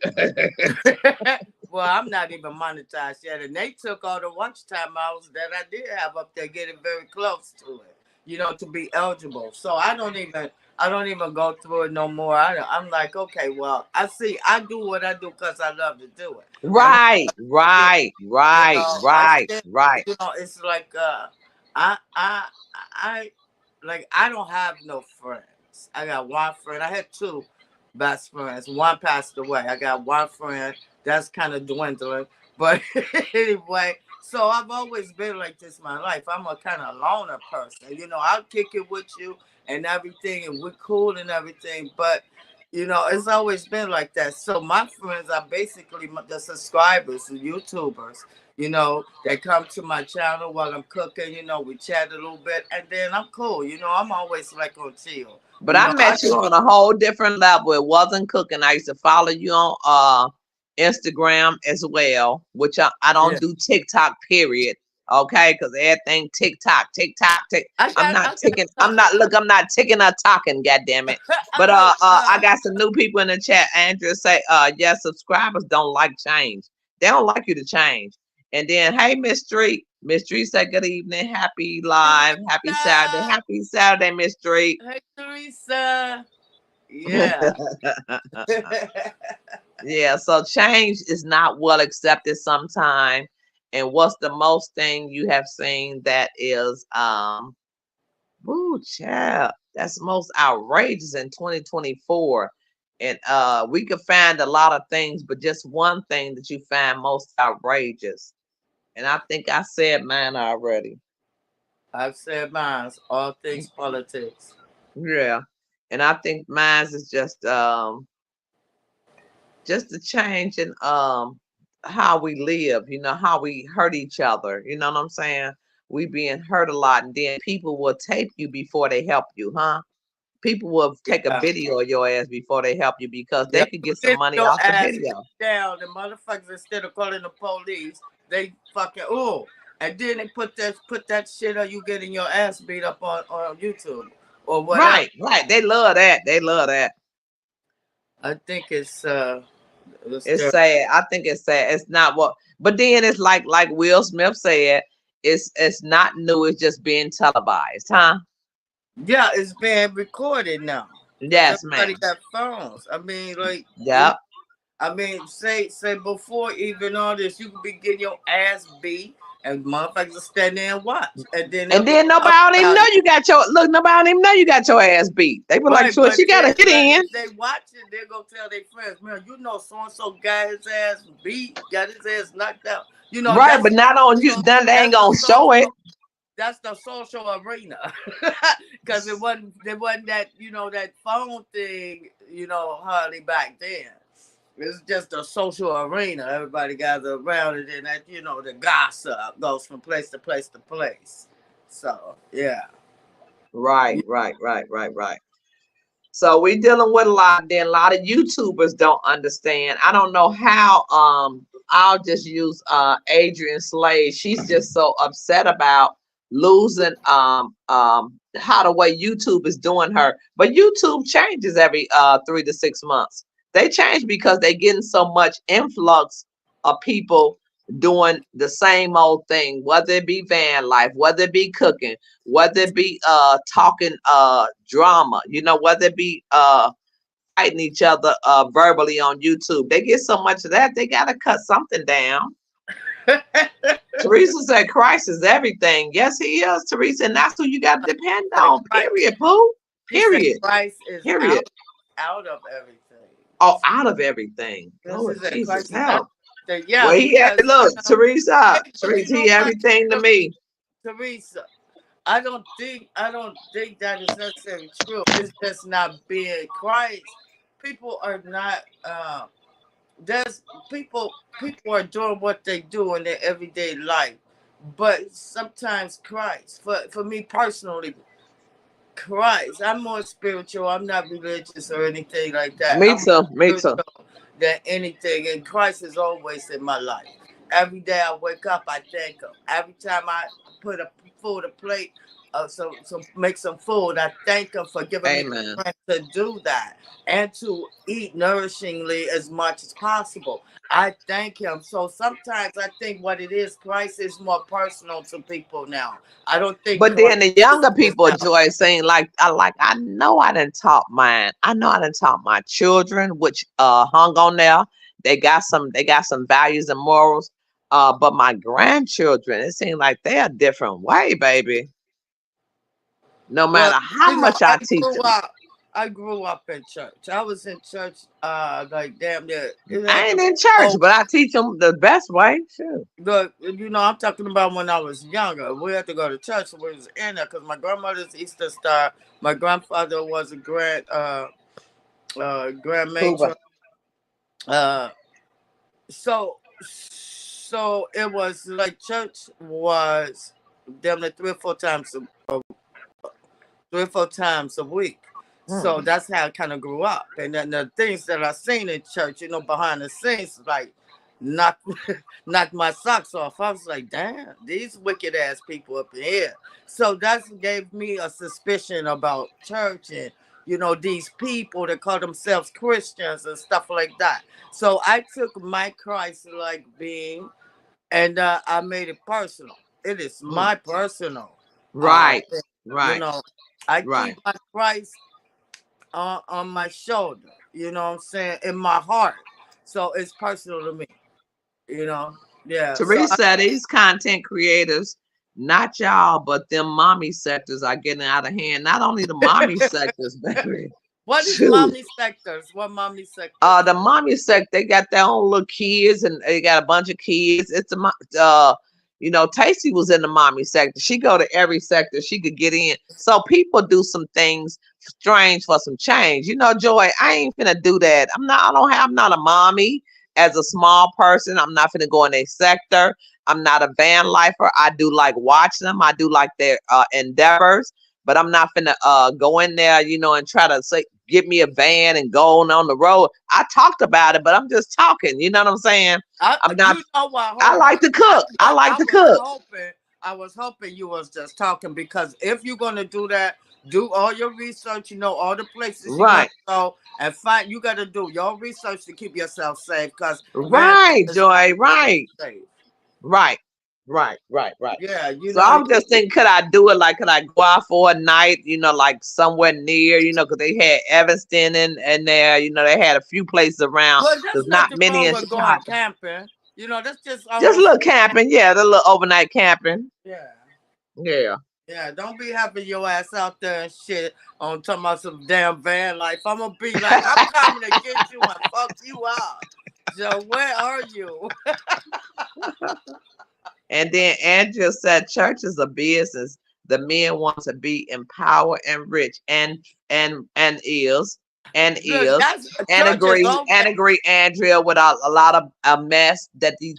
Well, I'm not even monetized yet, and they took all the watch time hours that I did have up there, getting very close to it, to be eligible. So I don't even go through it no more. I'm like, okay, well, I do what I do because I love to do it, and Right, right, right, I right, still, right. it's like I I I like I don't have no friends. I got one friend. I had two best friends. One passed away. I got one friend that's kind of dwindling. But anyway, so I've always been like this my life. I'm a kind of loner person. I'll kick it with you and everything, and we're cool and everything. But it's always been like that. So my friends are basically the subscribers, the YouTubers. They come to my channel while I'm cooking. We chat a little bit, and then I'm cool. I'm always like on chill. But I I met you can on a whole different level. It wasn't cooking. I used to follow you on Instagram as well, which I don't Yeah. do TikTok, period. Okay, because everything TikTok, TikTok, tick. I got I'm not ticking or talking, god damn it. I But got I got some new people in the chat. Andrea say, yes, subscribers don't like change. They don't like you to change. And then, hey, Miss Street. Miss Street said, good evening, happy live, Teresa. happy Saturday, Miss Street. Hey Teresa. Yeah. Yeah, so change is not well accepted sometimes. And what's the most thing you have seen that is ooh, child, that's most outrageous in 2024. And we could find a lot of things, but just one thing that you find most outrageous. And I think I said mine already. I've said mine. All things politics. Yeah. And I think mine is just the change in how we live, how we hurt each other. You know what I'm saying? We being hurt a lot, and then people will tape you before they help you, huh? People will take a Yeah. video of your ass before they help you because Yeah. they could get some Get money your off the ass beat video. down. The motherfuckers, instead of calling the police, they fucking and then they put that shit on you getting your ass beat up on YouTube or whatever. Right, right. They love that. They love that. I think it's It's the sad. I think it's sad. It's not what, but then it's like Will Smith said, it's not new. It's just being televised, huh? yeah, it's being recorded now because Yes, everybody ma'am. got phones. I mean, like Yep. I mean, say before even all this, you could be getting your ass beat, and motherfuckers will stand there and watch, and then they'll And go then nobody talk don't even about know it. you got your look. Nobody don't even know you got your ass beat. They were like, Right, "Sure, but she got a then hit but in." if they watch it, they're gonna tell their friends, man, so and so got his ass beat, got his ass knocked out. Right, but not on you. Then they ain't That's the gonna show it. social that's the social arena. Because it wasn't that, that phone thing, hardly back then. It's just a social arena. Everybody gather around it, and that the gossip goes from place to place to place. So yeah. Right, right, right, right, right. So we dealing with a lot. Then a lot of YouTubers don't understand. I don't know how. I'll just use Adrian Slade. She's just so upset about losing how the way YouTube is doing her. But YouTube changes every 3 to 6 months. They change because they're getting so much influx of people doing the same old thing, whether it be van life, whether it be cooking, whether it be talking drama, whether it be fighting each other verbally on YouTube. They get so much of that, they gotta cut something down. Teresa said Christ is everything. Yes, he is, Teresa, and that's who you gotta depend on. Period, Pooh. Period. Christ is Period. out of everything. Oh, out of everything. This Lord is it. Jesus, Christ is help. yeah, Well, he had, because look, Teresa, but you know he what, everything to me. Teresa, I don't think that is necessarily true. It's just not being Christ. People are not. There's people are doing what they do in their everyday life, but sometimes Christ. For me personally, Christ. I'm more spiritual. I'm not religious or anything like that. Me I'm too. more Me too. spiritual than anything, and Christ is always in my life. Every day I wake up, I thank Him. Every time I put a food a plate, make some food, I thank Him for giving me the Amen. strength to do that and to eat nourishingly as much as possible. I thank Him. So sometimes I think what it is, Christ is more personal to people now. I don't think But Christ then the younger is people, out. Joy, saying I know I didn't taught mine. I know I didn't taught my children, which hung on there. They got some values and morals. But my grandchildren, it seems like they're a different way, baby. No Well, matter how much I teach them. I grew up in church. I was in church, like damn near. It I had ain't to in church, oh, but I teach them the best way. Sure. I'm talking about when I was younger. We had to go to church. So we was in there because my grandmother's Easter Star. My grandfather was a grand Cuba. matron. Uh, so it was like church was damn near 3 or 4 times a week. So Hmm. that's how I kind of grew up. And then the things that I seen in church, behind the scenes, like knock knock my socks off. I was like, damn, these wicked ass people up in here. So that gave me a suspicion about church and these people that call themselves Christians and stuff like that. So I took my Christ like being and I made it personal. It is Hmm. my personal Right. thing. You Right. know, I Right. keep my Christ on my shoulder. You know what I'm saying? In my heart. So it's personal to me. You know. Yeah. So Teresa, these content creators, not y'all, but them mommy sectors are getting out of hand. Not only the mommy sectors, baby. what is Shoot. mommy sectors? What mommy sectors? The mommy sect, they got their own little kids and they got a bunch of kids. Tasty was in the mommy sector. She go to every sector she could get in. So people do some things strange for some change. Joy, I ain't finna do that. I'm not a mommy as a small person. I'm not finna go in a sector. I'm not a van lifer. I do like watch them. I do like their endeavors, but I'm not finna go in there, and try to say get me a van and go on the road. I talked about it, but I'm just talking. You know what I'm saying? I'm not. What? I Hold on. like to cook. I like to cook. I was hoping you was just talking because if you're gonna do that, do all your research. All the places you're gonna Right. go and find. You got to do your research to keep yourself safe because van Right, is not Joy. Right. safe. Right. Right. Right. Right. Yeah, So I'm just thinking, could I do it? Like, could I go out for a night? Like somewhere near. Because they had Evanston in there. They had a few places around. well, there's There's not nothing many wrong in with going Chicago. camping. That's just Just a almost little camping. Yeah, the little overnight camping. yeah. Yeah. Yeah, don't be having your ass out there and shit on talking about some damn van life. I'm gonna be like, I'm coming to get you and fuck you up. So where are you? And then Andrea said, church is a business. The men want to be empowered and rich, and is. and Look, is, that's church is and over. agree, Andrea, with a lot of a mess that these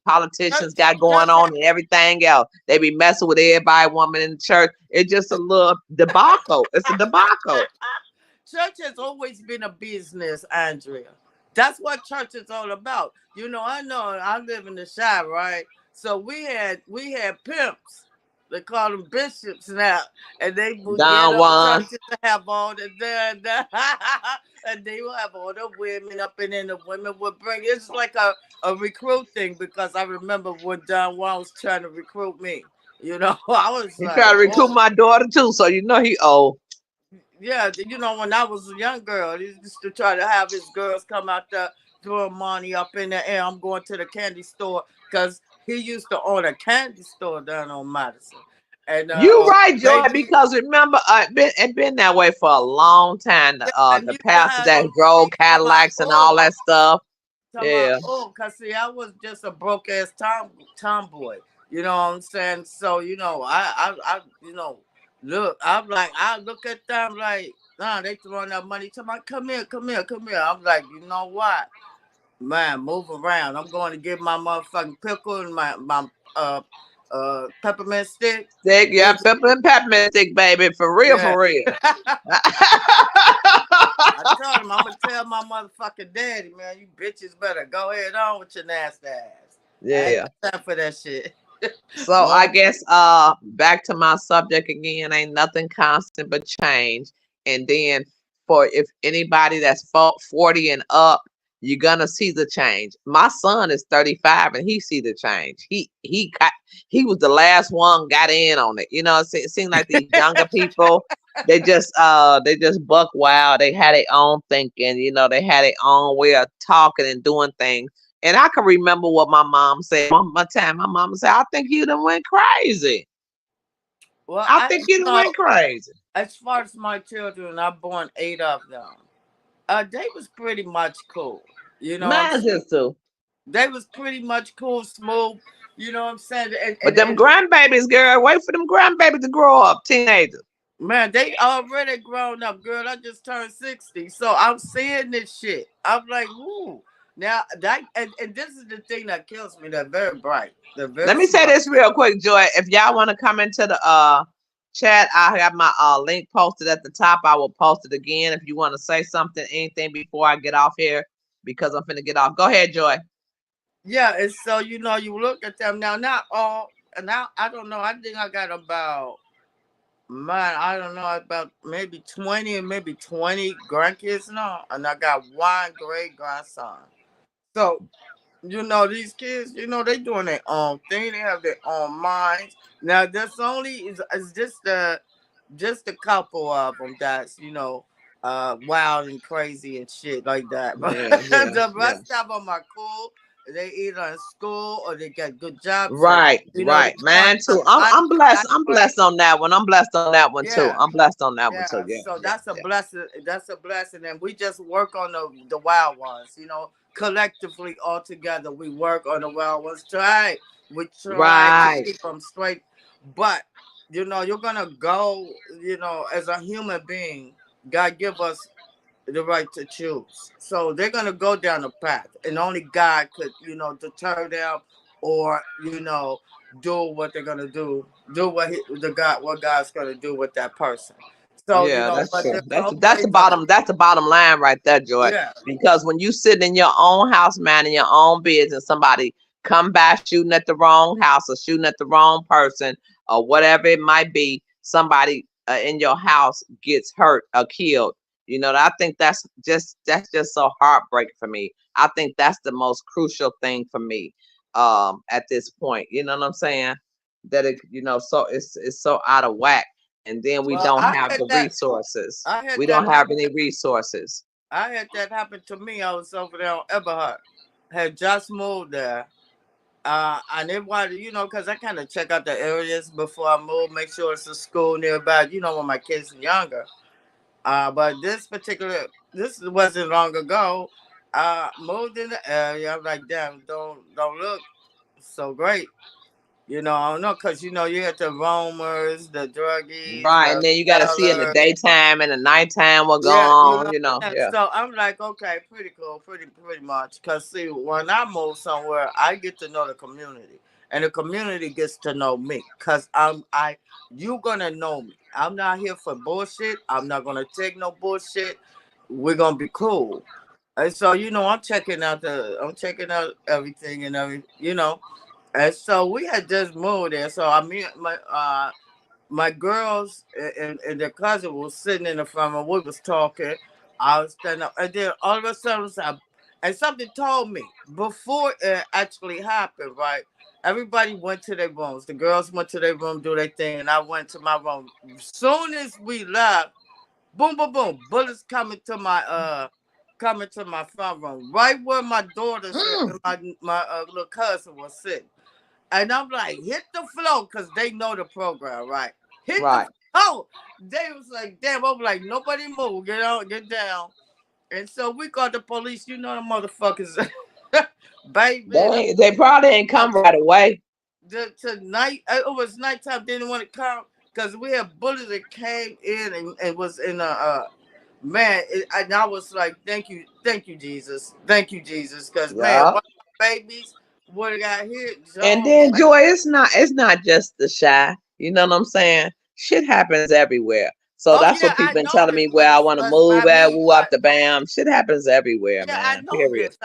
politicians Church, got going church, on and everything else. They be messing with everybody, woman in the church. It's just a little debacle. It's a debacle. church has always been a business, Andrea. That's what church is all about. I know I live in the shop, right? So we had pimps. They call them bishops now, and they would get Don up Juan. churches to have all the and they will have all the women up, and then the women would bring. It's like a recruit thing because I remember when Don Juan was trying to recruit me. I was He tried like, to recruit oh. my daughter too, so you know he old. Yeah, when I was a young girl, he used to try to have his girls come out there throwing money up in the air. I'm going to the candy store because he used to own a candy store down on Madison. And You right, Joy, baby, because remember, it been that way for a long time. yeah, and The you used to pastors have that them drove see Cadillacs and all that stuff. Yeah. cause see, I was just a broke ass tomboy. You know what I'm saying? So look, I look at them like, nah, they throwing that money to my, come here, come here, come here. I'm like, you know what, man, move around. I'm going to get my motherfucking pickle and my peppermint stick. Stick, yeah, Bitch, pepper and peppermint stick, baby, for real, yeah. for real. I told him I'm gonna tell my motherfucking daddy, man, you bitches better go ahead on with your nasty ass. I ain't Yeah. got time for that shit. So I Mother, guess back to my subject again, ain't nothing constant but change. And then for if anybody that's 40 and up, you're gonna see the change. My son is 35 and he see the change. He was the last one got in on it. It seemed like these younger people, they just buck wild. They had their own thinking, they had their own way of talking and doing things. And I can remember what my mom said. My time, my mom said, "I think you done went crazy. well, I think you done went crazy." as far as my children, I born 8 of them. They was pretty much cool. You know what I'm Mine saying? just too. They was pretty much cool, smooth. You know what I'm saying? But them grandbabies, girl, wait for them grandbabies to grow up, teenagers. Man, they already grown up, girl. I just turned 60. So I'm seeing this shit. I'm like, ooh. Now that and this is the thing that kills me. They're very bright. They're Let very me say smart. this real quick, Joy. If y'all want to come into the chat, I have my link posted at the top. I will post it again if you want to say something, anything before I get off here, because I'm finna get off. Go ahead, Joy. Yeah, and so you look at them now, not all, and now I don't know. I think I got about, man, I don't know, about maybe 20 and maybe 20 grandkids now, and I got one great grandson. So these kids, they doing their own thing. They have their own minds. Now, that's only is just a couple of them that's wild and crazy and shit like that. But Yeah, yeah, the yeah. rest of them are cool. They either in school or they got good jobs, or Right, they right. going Man to too. I'm blessed. that's I'm great. blessed on that one. I'm blessed on that one too. Yeah. I'm blessed on that one too. Yeah, Yeah, so yeah, that's a yeah. blessing. That's a blessing, and we just work on the wild ones. Collectively, all together, we work on the wild ones. We try to Right. keep them straight, but you're gonna go. As a human being, God give us the right to choose. So they're gonna go down the path, and only God could, deter them, or do what they're gonna do. Do what God's gonna do with that person. So Yeah, that's but true. there's That's the always bottom. That's the bottom line right there, Joy. yeah, Because when you sit in your own house, man, in your own business, somebody come by shooting at the wrong house or shooting at the wrong person or whatever it might be, somebody in your house gets hurt or killed. I think that's just so heartbreaking for me. I think that's the most crucial thing for me at this point. You know what I'm saying? That so it's so out of whack, and then we well, don't have the resources. I had We that don't have happen. any resources. I had that happen to me. I was over there on Eberhard. Had just moved there. And it was, because I kind of check out the areas before I move, make sure it's a school nearby, when my kids are younger. But this wasn't long ago. Moved in the area. I'm like, damn, don't look so great. You know, I don't know, cause you know you had the roamers, the druggies, Right, and the then you got to see in the sellers. daytime and the nighttime what go Yeah, you know. on. You know, And yeah. so I'm like, okay, pretty cool, pretty much. Cause see, when I move somewhere, I get to know the community, and the community gets to know me. Cause you gonna know me. I'm not here for bullshit. I'm not gonna take no bullshit. We're gonna be cool. And so you know, I'm checking out everything and you know. And so we had just moved there. So I mean, my girls and their cousin was sitting in the front and we was talking. I was standing up, and then all of a sudden, and something told me before it actually happened. Right, everybody went to their rooms. The girls went to their room, do their thing, and I went to my room. Soon as we left, boom, boom, boom, bullets coming to my front room, right where my daughter Mm, and my little cousin was sitting. And I'm like, hit the flow, because they know the program, right? Hit the right. flow. They was like, damn, I'm like, nobody move, get out, get down. And so we called the police, you know the motherfuckers. Baby, They probably ain't come right away. tonight, it was nighttime, didn't want to come, because we had bullets that came in and was in a, man, and I was like, thank you, Jesus, because man, Yeah. what babies would have got hit, And Jones. then Joy, it's not just the shy. You know what I'm saying? Shit happens everywhere. So Oh that's yeah, what I people been know telling this, me where I want to but move by at, me, woo up but the bam. Shit happens everywhere, yeah, I man. know Period.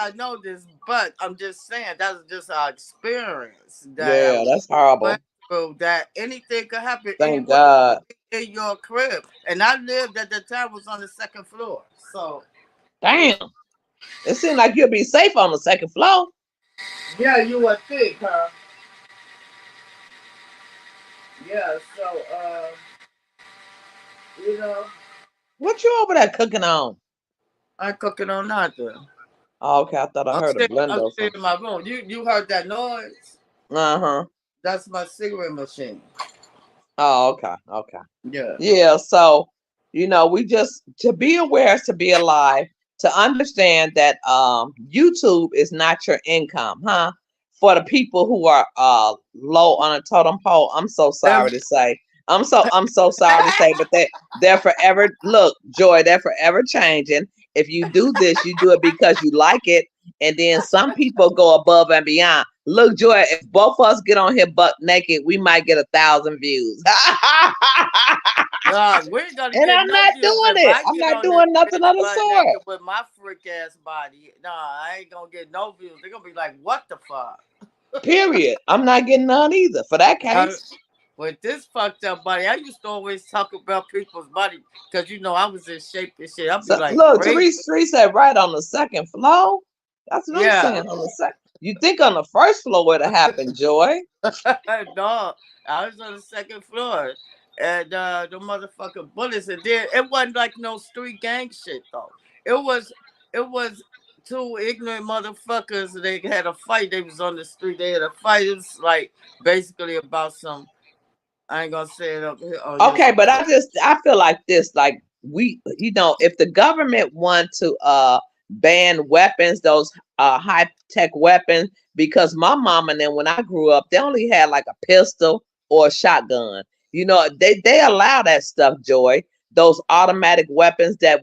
this, but I'm just saying that's just our experience that Yeah, we that's went horrible. through. That anything could happen Thank anywhere God. in your crib, and I lived at the time was on the second floor, so you Damn. It seems like you'll be safe on the second floor. yeah, you would think, huh? Yeah, so you know, What you over there cooking on? I cooking on nothing. Oh, okay, I thought I heard a I'm blender or sitting something. in my room. You heard that noise? Uh-huh. That's my cigarette machine. Oh, okay. Okay. Yeah. Yeah, so we just to be aware is to be alive, to understand that YouTube is not your income, huh? For the people who are low on a totem pole, I'm so sorry to say. I'm so sorry to say, but they're forever look, Joy, they're forever changing. If you do this, you do it because you like it, and then some people go above and beyond. Look, Joy, if both of us get on here butt naked, we might get 1,000 views. No, we ain't gonna And get I'm no not views doing if it. I I'm get not on this doing nothing bitch of the butt sort. naked with my freak ass body. No, I ain't gonna get no views. They're gonna be like, what the fuck? Period. I'm not getting none either. For that Uh, case, with this fucked up body, I used to always talk about people's body because you know I was in shape and shit. I'd be so like, look, crazy. Three said right on the second floor. That's what I'm Yeah. saying. On the second, you think on the first floor would have happened, Joy? No, I was on the second floor. And the motherfucking bullets, and then it wasn't like no street gang shit though. It was it was two ignorant motherfuckers. They had a fight. They was on the street. They had a fight. It was like basically about some. I ain't gonna say it up here on here. Okay, but I feel like this, like if the government want to ban weapons, those high tech weapons, because my mom and them when I grew up, they only had like a pistol or a shotgun. They allow that stuff, Joy. Those automatic weapons that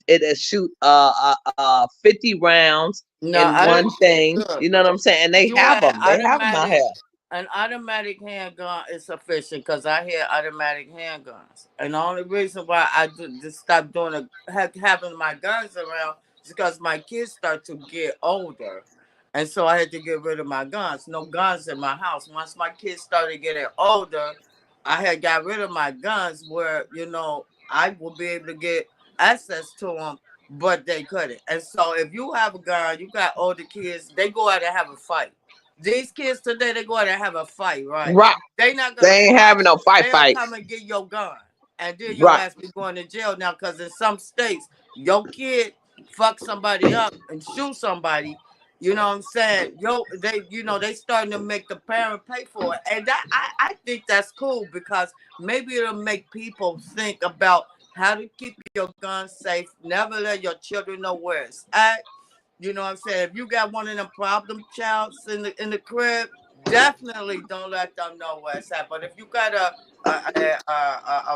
it'll shoot 50 rounds No, in I one didn't thing. look. You know what I'm saying? And they You have had them. They have them out automatic. here. An automatic handgun is sufficient because I had automatic handguns, and the only reason why just stopped doing having my guns around is because my kids start to get older, and so I had to get rid of my guns. No guns in my house. Once my kids started getting older, I had got rid of my guns where I will be able to get access to them, but they couldn't. And so if you have a gun, you got older kids, they go out and have a fight. These kids today, they go out and have a fight, right? Right. They not gonna They ain't fight. having no They'll fight. come and get your gun, and then your Right. ass be going to jail now. Cause in some states, your kid fuck somebody up and shoot somebody. You know what I'm saying? They starting to make the parent pay for it, and I think that's cool because maybe it'll make people think about how to keep your gun safe. Never let your children know where it's at. You know what I'm saying? If you got one of them problem childs in the crib, definitely don't let them know where it's at. But if you got a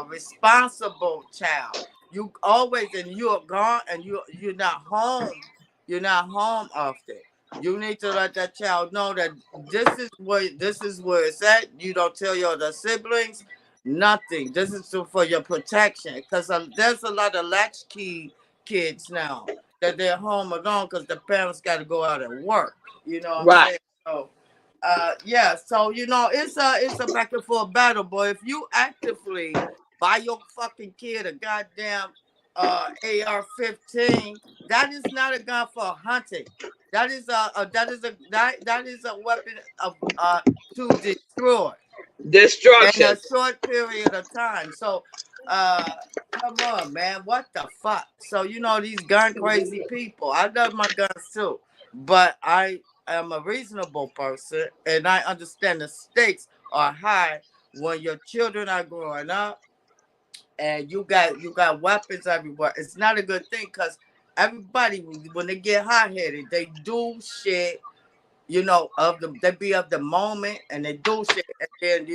responsible child, you always and you're gone and you're not home. You're not home often. You need to let that child know that this is where it's at. You don't tell your other siblings nothing. This is for your protection because there's a lot of latchkey kids now that they're home alone because the parents got to go out and work. You know what I'm Right. saying? So yeah, so it's a back and forth battle, boy. If you actively buy your fucking kid a goddamn AR-15, that is not a gun for hunting. That is a weapon of to destroy in Destruction. a short period of time. So uh come on, man. What the fuck? So these gun crazy people. I love my guns too. But I am a reasonable person and I understand the stakes are high when your children are growing up and you got weapons everywhere. It's not a good thing because everybody when they get hot headed, they do shit they be of the moment and they do shit and then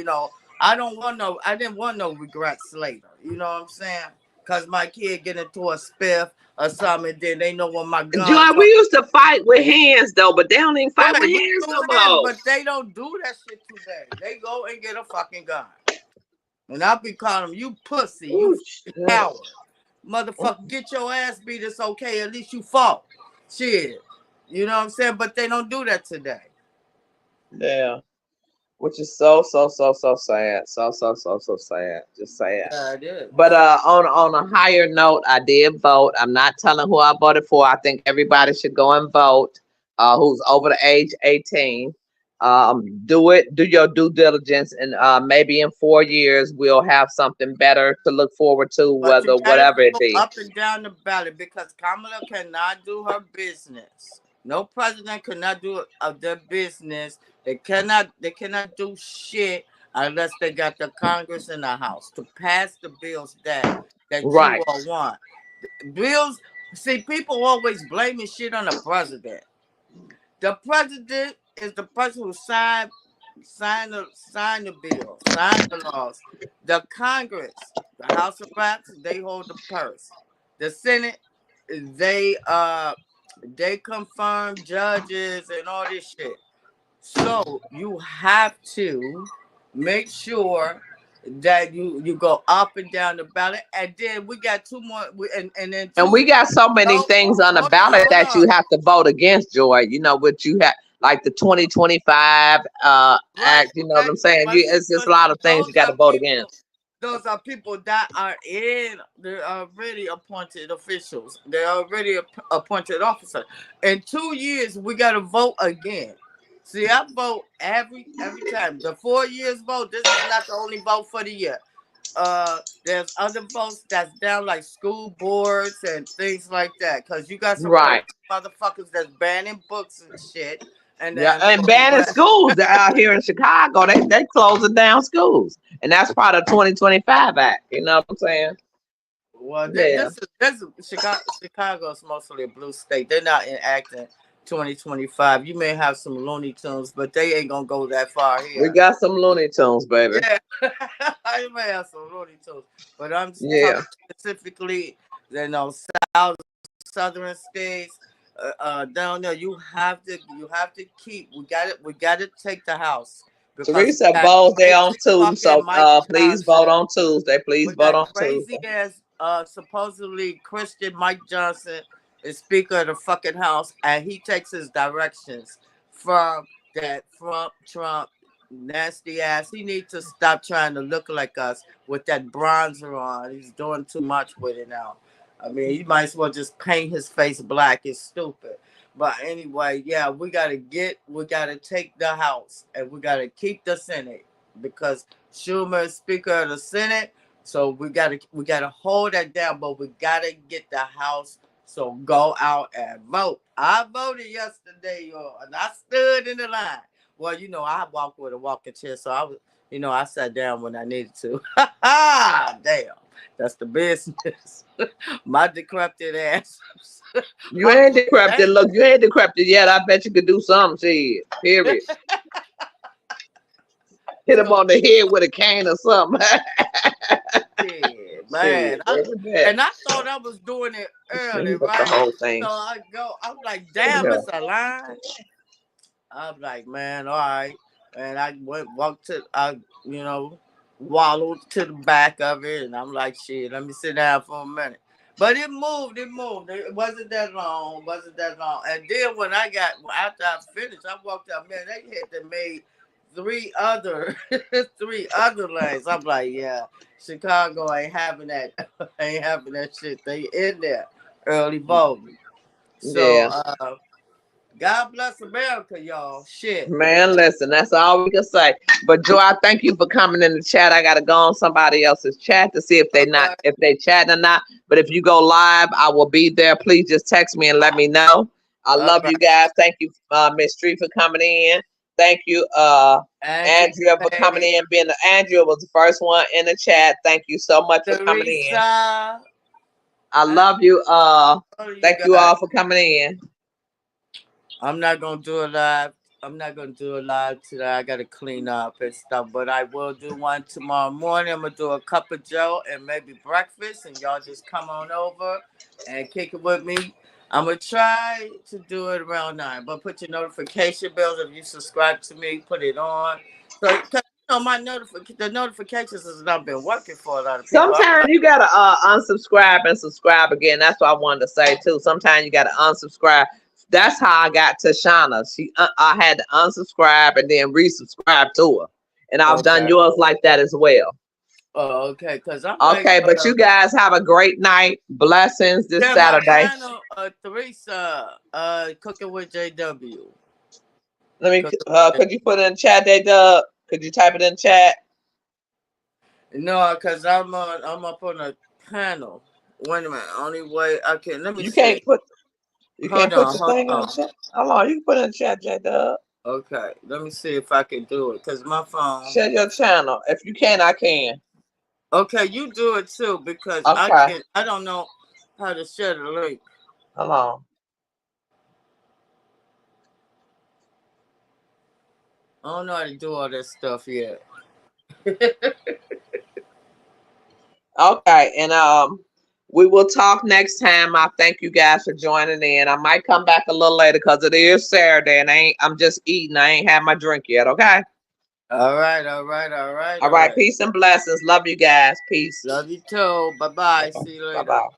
I didn't want no regrets later. You know what I'm saying? Cause my kid get into a spiff or something and then they know when my gun Joy, come. we used to fight with hands though, but they don't even fight Right, with we hands do no hands, more. but they don't do that shit today. They go and get a fucking gun. And I'll be calling them, you pussy, you Ooh, fucking shit. coward. Motherfucker, get your ass beat, it's okay. At least you fought. Shit. You know what I'm saying? But they don't do that today. Yeah. Which is so sad. So sad. Just sad. Yeah, it is. But on a higher note, I did vote. I'm not telling who I voted for. I think everybody should go and vote. Who's over the age 18. Do it. Do your due diligence, and maybe in 4 years we'll have something better to look forward to. But you Whether gotta whatever it go be. up and down the ballot because Kamala cannot do her business. No president cannot do their business. They cannot do shit unless they got the Congress and the House to pass the bills that you Right. all want. Bills. See, people always blaming shit on the president. The president is the person who sign the bill, sign the laws. The Congress, the House of Reps, they hold the purse. The Senate, they confirm judges and all this shit. So you have to make sure that you go up and down the ballot, and then we got two more, and then And two. we got so many Oh, things on the hold on, ballot hold that you on. have to vote against, Joy. You know what you have, like the 2025 Right, act. You know what right. I'm saying? It's just a But see, lot of things you those got to are vote people. against. Those are people that are in. They're already appointed officials. They're already appointed officers. In 2 years, we got to vote again. See, I vote every time. The 4 years vote. This is not the only vote for the year. There's other votes that's down like school boards and things like that. Cause you got some crazy Right. motherfuckers that's banning books and shit. And Yeah, then and banning schools out here in Chicago. They closing down schools, and that's part of 2025 act. You know what I'm saying? well, Yeah. this is Chicago's mostly a blue state. They're not enacting 2025. You may have some Looney Tunes, but they ain't gonna go that far We here. got some Looney Tunes, baby. Yeah, I may have some Looney Tunes, but I'm Yeah. talking specifically, south southern states. Down there, you have to keep. We got to take the house because Teresa we got votes they on crazy Tuesday, fucking so Mike please Johnson. vote on Tuesday. Please We vote got on crazy Tuesday. ass supposedly Christian Mike Johnson is Speaker of the fucking House, and he takes his directions from Trump nasty ass. He needs to stop trying to look like us with that bronzer on. He's doing too much with it now. I mean, he might as well just paint his face black. It's stupid. But anyway, yeah, we gotta take the House and we gotta keep the Senate because Schumer is Speaker of the Senate. So we gotta hold that down, but we gotta get the House. So go out and vote. I voted yesterday, y'all, and I stood in the line. Well, I walk with a walking chair, so I sat down when I needed to. Damn, that's the business. My decrepit ass. You I ain't was like, decrepit. damn. Look, you ain't decrepit yet. I bet you could do something. See, period. Hit him So on the head with a cane or something. shit, man. Shit, they did that. And I thought I was doing it early, That's the right? whole thing. So I'm like, damn, Yeah. it's a line. I'm like, man, all right. And I walked to, wallowed to the back of it, and I'm like, shit, let me sit down for a minute. But it moved. It wasn't that long. And then when after I finished, I walked out, man, they made three other lanes. I'm like, yeah, Chicago ain't having that, shit. They in there early voting. So, Yeah. God bless America, y'all. Shit. Man, listen, that's all we can say. But Joy, I thank you for coming in the chat. I gotta go on somebody else's chat to see if they chatting or not. But if you go live, I will be there. Please just text me and let me know. I All love right. you guys. Thank you, Miss Street, for coming in. Thank you, Andrea, for coming in. Andrea was the first one in the chat. Thank you so much for coming in. Teresa. I love you. Thank you all for coming in. I'm not gonna do it live. Today. I gotta clean up and stuff, but I will do one tomorrow morning. I'm gonna do a cup of Joe and maybe breakfast, and y'all just come on over and kick it with me. I'm gonna try to do it around 9, but put your notification bells if you subscribe to me. Put it on, so my the notifications has not been working for a lot of people. Sometimes you gotta unsubscribe and subscribe again. That's what I wanted to say too. Sometimes you gotta unsubscribe. That's how I got to Shauna. I had to unsubscribe and then resubscribe to her, and I've done yours like that as well. Oh, okay. Because I'm okay. But you guys have a great night. Blessings this Saturday. Teresa, cooking with JW. Let me. Could you put it in chat, Dub? Could you type it in chat? No, because I'm up on a panel. Wait a minute. Only way I can. Let me. You see. can't put. You can't put your thing in the chat. How long? You can put it in the chat, J-Dub. Okay. Let me see if I can do it. Because my phone. Share your channel. If you can, I can. Okay, you do it too. Because I don't know how to share the link. Hold on. I don't know how to do all that stuff yet. Okay, and we will talk next time. I thank you guys for joining in. I might come back a little later because it is Saturday and I'm just eating. I ain't had my drink yet. Okay. All right. All right. Peace and blessings. Love you guys. Peace. Love you too. Bye-bye. See you later. Bye-bye.